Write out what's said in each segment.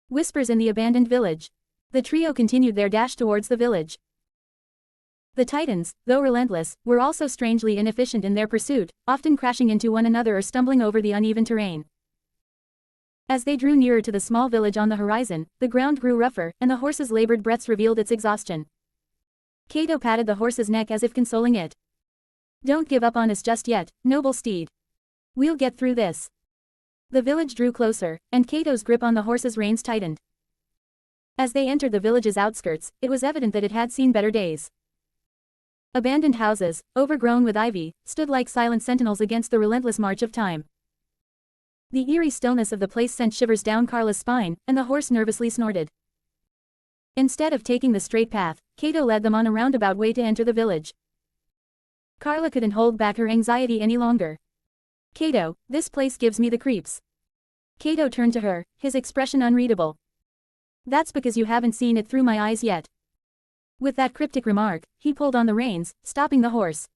Whispers in the abandoned village. The trio continued their dash towards the village. The Titans, though relentless, were also strangely inefficient in their pursuit, often crashing into one another or stumbling over the uneven terrain. As they drew nearer to the small village on the horizon, the ground grew rougher, and the horse's labored breaths revealed its exhaustion. Kaito patted the horse's neck as if consoling it. "Don't give up on us just yet, noble steed. We'll get through this." The village drew closer, and Kaito's grip on the horse's reins tightened. As they entered the village's outskirts, it was evident that it had seen better days. Abandoned houses, overgrown with ivy, stood like silent sentinels against the relentless march of time. The eerie stillness of the place sent shivers down Carla's spine, and the horse nervously snorted. Instead of taking the straight path, Kaito led them on a roundabout way to enter the village. Carla couldn't hold back her anxiety any longer. "Kaito, this place gives me the creeps." Kaito turned to her, his expression unreadable. "That's because you haven't seen it through my eyes yet." With that cryptic remark, he pulled on the reins, stopping the horse.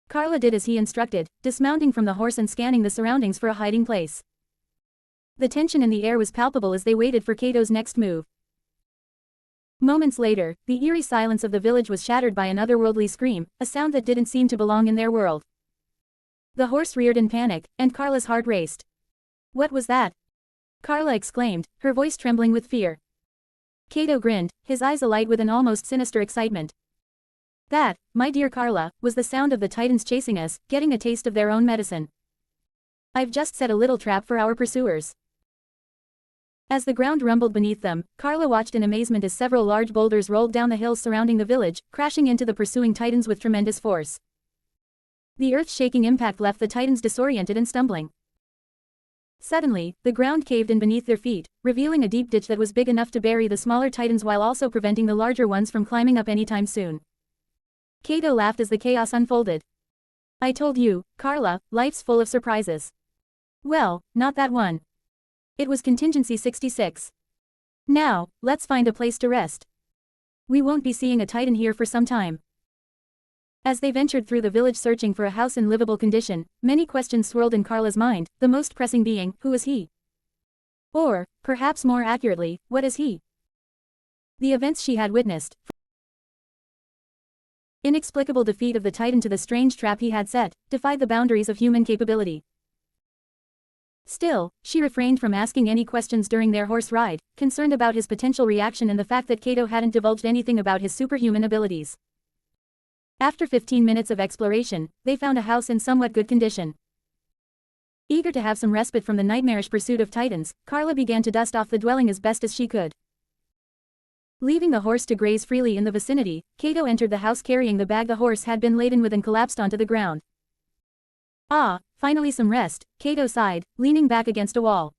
Carla did as he instructed, dismounting from the horse and scanning the surroundings for a hiding place. The tension in the air was palpable as they waited for Kaito's next move. Moments later, the eerie silence of the village was shattered by an otherworldly scream, a sound that didn't seem to belong in their world. The horse reared in panic, and Carla's heart raced. "What was that?" Carla exclaimed, her voice trembling with fear. Kaito grinned, his eyes alight with an almost sinister excitement. "That, my dear Carla, was the sound of the Titans chasing us, getting a taste of their own medicine. I've just set a little trap for our pursuers." As the ground rumbled beneath them, Carla watched in amazement as several large boulders rolled down the hills surrounding the village, crashing into the pursuing Titans with tremendous force. The earth-shaking impact left the Titans disoriented and stumbling. Suddenly, the ground caved in beneath their feet, revealing a deep ditch that was big enough to bury the smaller Titans while also preventing the larger ones from climbing up anytime soon. Kaito laughed as the chaos unfolded. "I told you, Carla, life's full of surprises." "Well, not that one. It was contingency 66. Now, let's find a place to rest. We won't be seeing a Titan here for some time." As they ventured through the village searching for a house in livable condition, many questions swirled in Carla's mind, the most pressing being, who is he? Or, perhaps more accurately, what is he? The events she had witnessed, inexplicable defeat of the Titan to the strange trap he had set, defied the boundaries of human capability. Still, she refrained from asking any questions during their horse ride, concerned about his potential reaction and the fact that Kaito hadn't divulged anything about his superhuman abilities. After 15 minutes of exploration, they found a house in somewhat good condition. Eager to have some respite from the nightmarish pursuit of Titans, Carla began to dust off the dwelling as best as she could. Leaving the horse to graze freely in the vicinity, Kaito entered the house carrying the bag the horse had been laden with and collapsed onto the ground. "Ah, finally some rest," Kaito sighed, leaning back against a wall.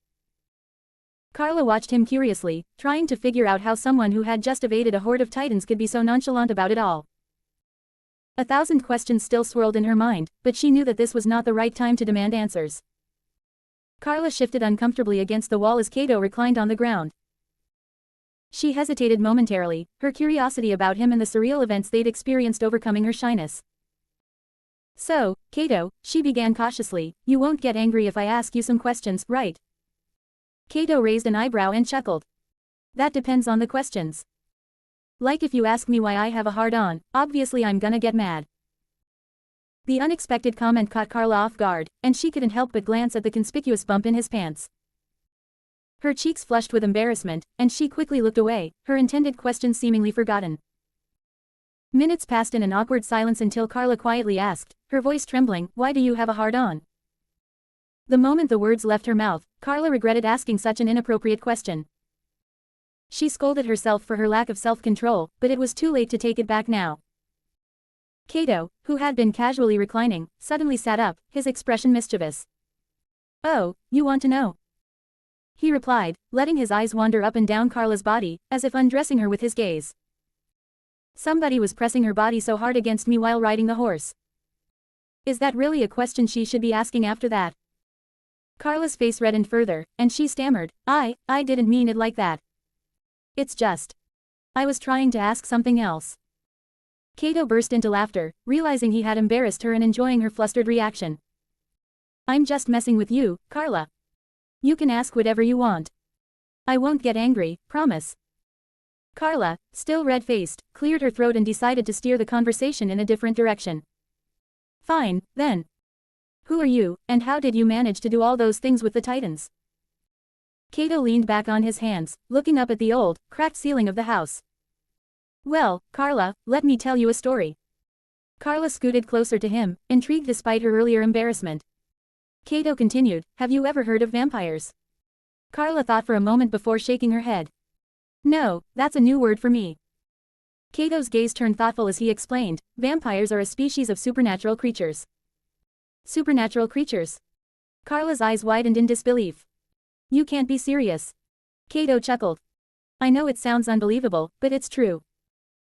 Carla watched him curiously, trying to figure out how someone who had just evaded a horde of Titans could be so nonchalant about it all. 1,000 questions still swirled in her mind, but she knew that this was not the right time to demand answers. Carla shifted uncomfortably against the wall as Kaito reclined on the ground. She hesitated momentarily, her curiosity about him and the surreal events they'd experienced overcoming her shyness. "So, Kaito," she began cautiously, "you won't get angry if I ask you some questions, right?" Kaito raised an eyebrow and chuckled. "That depends on the questions. Like if you ask me why I have a hard-on, obviously I'm gonna get mad." The unexpected comment caught Carla off guard, and she couldn't help but glance at the conspicuous bump in his pants. Her cheeks flushed with embarrassment, and she quickly looked away, her intended question seemingly forgotten. Minutes passed in an awkward silence until Carla quietly asked, her voice trembling, "Why do you have a hard-on?" The moment the words left her mouth, Carla regretted asking such an inappropriate question. She scolded herself for her lack of self-control, but it was too late to take it back now. Kaito, who had been casually reclining, suddenly sat up, his expression mischievous. "Oh, you want to know?" he replied, letting his eyes wander up and down Carla's body, as if undressing her with his gaze. "Somebody was pressing her body so hard against me while riding the horse. Is that really a question she should be asking after that?" Carla's face reddened further, and she stammered, I didn't mean it like that. It's just. I was trying to ask something else." Kaito burst into laughter, realizing he had embarrassed her and enjoying her flustered reaction. "I'm just messing with you, Carla. You can ask whatever you want." I won't get angry, promise. Carla, still red-faced, cleared her throat and decided to steer the conversation in a different direction. Fine, then. Who are you, and how did you manage to do all those things with the Titans? Kaito leaned back on his hands, looking up at the old, cracked ceiling of the house. Well, Carla, let me tell you a story. Carla scooted closer to him, intrigued despite her earlier embarrassment. Kaito continued, have you ever heard of vampires? Carla thought for a moment before shaking her head. No, that's a new word for me. Kaito's gaze turned thoughtful as he explained, vampires are a species of supernatural creatures. Supernatural creatures? Carla's eyes widened in disbelief. You can't be serious. Kaito chuckled. I know it sounds unbelievable, but it's true.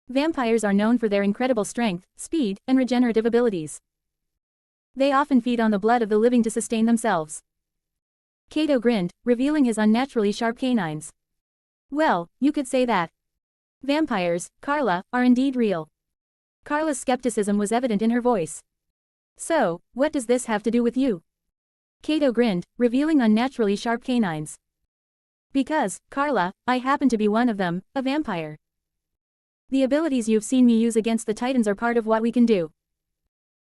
Vampires are known for their incredible strength, speed, and regenerative abilities. They often feed on the blood of the living to sustain themselves. Kaito grinned, revealing his unnaturally sharp canines. Well, you could say that. Vampires, Carla, are indeed real. Carla's skepticism was evident in her voice. So, what does this have to do with you? Kaito grinned, revealing unnaturally sharp canines. Because, Carla, I happen to be one of them, a vampire. The abilities you've seen me use against the Titans are part of what we can do.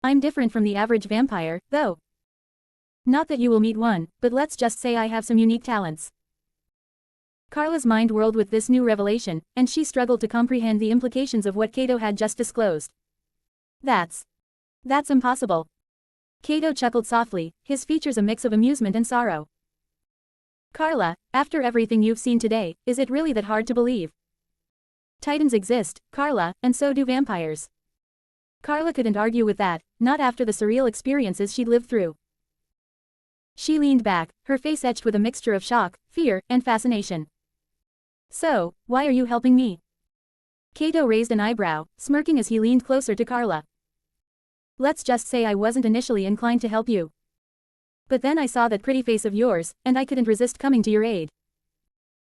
I'm different from the average vampire, though. Not that you will meet one, but let's just say I have some unique talents. Carla's mind whirled with this new revelation, and she struggled to comprehend the implications of what Kaito had just disclosed. That's impossible. Kaito chuckled softly, his features a mix of amusement and sorrow. Carla, after everything you've seen today, is it really that hard to believe? Titans exist, Carla, and so do vampires. Carla couldn't argue with that, not after the surreal experiences she'd lived through. She leaned back, her face etched with a mixture of shock, fear, and fascination. So, why are you helping me? Kaito raised an eyebrow, smirking as he leaned closer to Carla. Let's just say I wasn't initially inclined to help you. But then I saw that pretty face of yours, and I couldn't resist coming to your aid.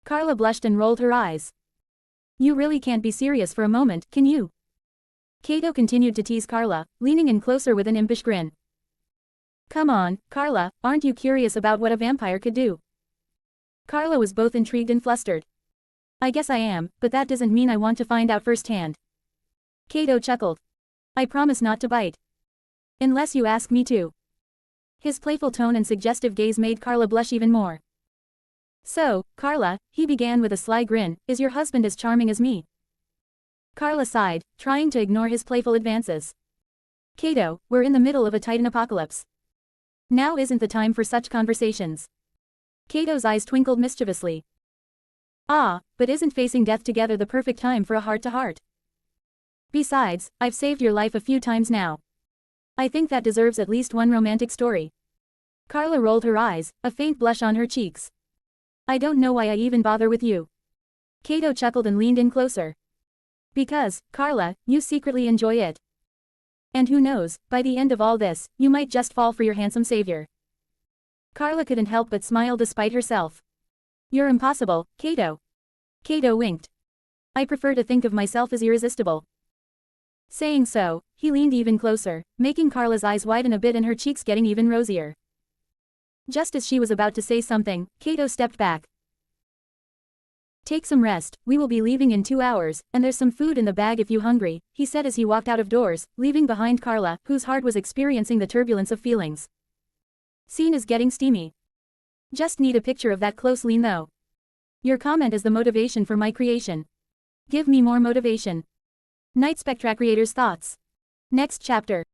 Carla blushed and rolled her eyes. You really can't be serious for a moment, can you? Kaito continued to tease Carla, leaning in closer with an impish grin. Come on, Carla, aren't you curious about what a vampire could do? Carla was both intrigued and flustered. I guess I am, but that doesn't mean I want to find out firsthand. Kaito chuckled. I promise not to bite. Unless you ask me to. His playful tone and suggestive gaze made Carla blush even more. So, Carla, he began with a sly grin, is your husband as charming as me? Carla sighed, trying to ignore his playful advances. Kaito, we're in the middle of a Titan apocalypse. Now isn't the time for such conversations. Kaito's eyes twinkled mischievously. Ah, but isn't facing death together the perfect time for a heart-to-heart? Besides, I've saved your life a few times now. I think that deserves at least one romantic story. Carla rolled her eyes, a faint blush on her cheeks. I don't know why I even bother with you. Kaito chuckled and leaned in closer. Because, Carla, you secretly enjoy it. And who knows, by the end of all this, you might just fall for your handsome savior. Carla couldn't help but smile despite herself. You're impossible, Kaito. Kaito winked. I prefer to think of myself as irresistible. Saying so, he leaned even closer, making Carla's eyes widen a bit and her cheeks getting even rosier. Just as she was about to say something, Kaito stepped back. Take some rest, we will be leaving in 2 hours, and there's some food in the bag if you're hungry, he said as he walked out of doors, leaving behind Carla, whose heart was experiencing the turbulence of feelings. Scene is getting steamy. Just need a picture of that close lean though. Your comment is the motivation for my creation. Give me more motivation. NightSpectra creators' thoughts. Next chapter.